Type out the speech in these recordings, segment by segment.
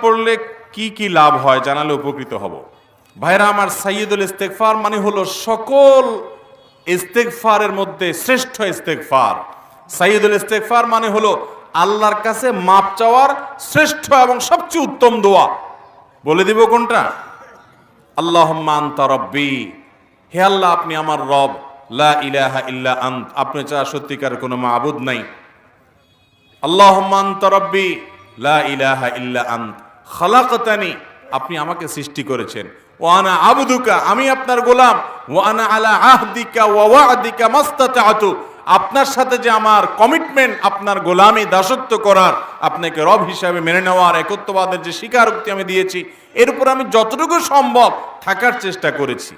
পড়লে কি কি লাভ হয় জানালে উপকৃত হব। ভাইরা আমার, সাইয়্যিদুল ইস্তেগফার মানে হলো সকল ইস্তেগফারের মধ্যে শ্রেষ্ঠ ইস্তেগফার। সাইয়্যিদুল ইস্তেগফার মানে হলো আল্লাহর কাছে মাপ চাওয়ার শ্রেষ্ঠ এবং সবচেয়ে উত্তম দোয়া। বলে দিব কোনটা? আল্লাহুম্মা আনতা রব্বি, হে আল্লাহ আপনি আমার রব, লা ইলাহা ইল্লা আন্ত, আপনি ছাড়া সত্যিকার কোনো মাবুদ নাই। আল্লাহুম্মা আনতা রব্বি লা ইলাহা ইল্লা আন্ত খালাকতানি, আপনি আমাকে সৃষ্টি করেছেন। ওয়া আনা আবদুকা, আমি আপনার গোলাম। ওয়া আনা আলা আহদিকা ওয়া ওয়া'দিকা মাস্তাতা'তু, আপনার সাথে যে আমার কমিটমেন্ট, আপনার গোলামি দাসত্ব করার, আপনাকে রব হিসাবে মেনে নেওয়ার, একত্ববাদের যে স্বীকারোক্তি আমি দিয়েছি, এর উপর আমি যতটুকু সম্ভব থাকার চেষ্টা করেছি।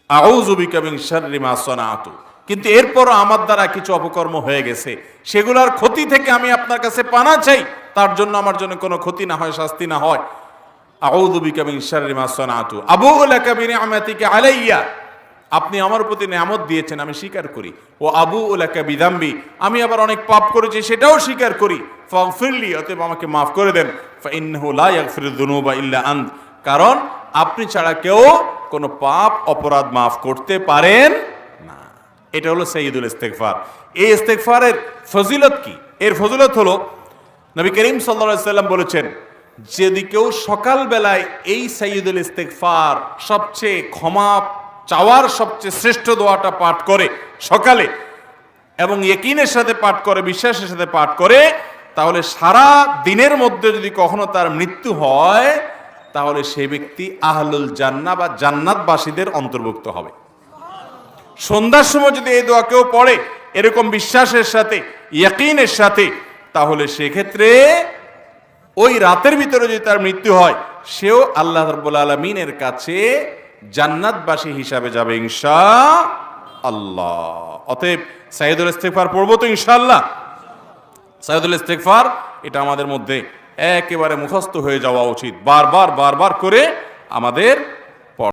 আউযু বিকা মিন শাররি মা সানাতু, কিন্তু এরপরও আমার দ্বারা কিছু অপকর্ম হয়ে গেছে, সেগুলোর ক্ষতি থেকে আমি আপনার কাছে পানা চাই, তার জন্য আমার জন্য কোনো ক্ষতি না হয়, শাস্তি না হয়। আউযু বিকা মিন শাররি মা সানাতু আবুউ লাকা বিনি'মাতিকা আলাইয়া, আপনি আমার প্রতি নিয়ামত দিয়েছেন, আমি স্বীকার করি। ও আবুউ লাকা বিযামবি, আমি আবার অনেক পাপ করেছি, সেটাও স্বীকার করি। ফাগফিরলি, অতএব আমাকে মাফ করে দেন। ফাইন্নাহু লা ইয়াগফিরুয যুনুবা ইল্লা আন্ত, কারণ আপনি ছাড়া কেউ কোনো পাপ অপরাধ মাফ করতে পারেন না। এটা হলো সাইয়্যিদুল ইস্তেগফার। এই ইস্তেগফারের ফজিলত কি? এর ফজিলত হলো, নবী করিম সাল্লাল্লাহু আলাইহি সাল্লাম বলেছেন, যদি কেউ সকাল বেলায় এই সাইয়্যিদুল ইস্তেগফার, সবচেয়ে ক্ষমা চাওয়ার সবচেয়ে শ্রেষ্ঠ দোয়াটা পাঠ করে সকালে, এবং ইয়াকিনের সাথে পাঠ করে, বিশ্বাসের সাথে পাঠ করে, তাহলে সারা দিনের মধ্যে যদি কখনো তার মৃত্যু হয়, তাহলে সেই ব্যক্তি আহলুল জান্নাহ বা জান্নাতবাসীদের অন্তর্ভুক্ত হবে। সন্ধ্যার সময় যদি এই দোয়া কেউ পড়ে এরকম বিশ্বাসের সাথে, ইয়াকিনের সাথে, তাহলে সেক্ষেত্রে ওই রাতের ভিতরে যদি তার মৃত্যু হয়, সেও আল্লাহ রাব্বুল আলামিনের কাছে জান্নাতবাসী হিসাবে যাবে ইনশাআল্লাহ। অতএব সাইয়্যিদুল ইস্তেগফার পড়বো তো ইনশাআল্লাহ। সাইয়্যিদুল ইস্তেগফার এটা আমাদের মধ্যে একেবারে মুখস্থ হয়ে যাওয়া উচিত। বারবার করে আমাদের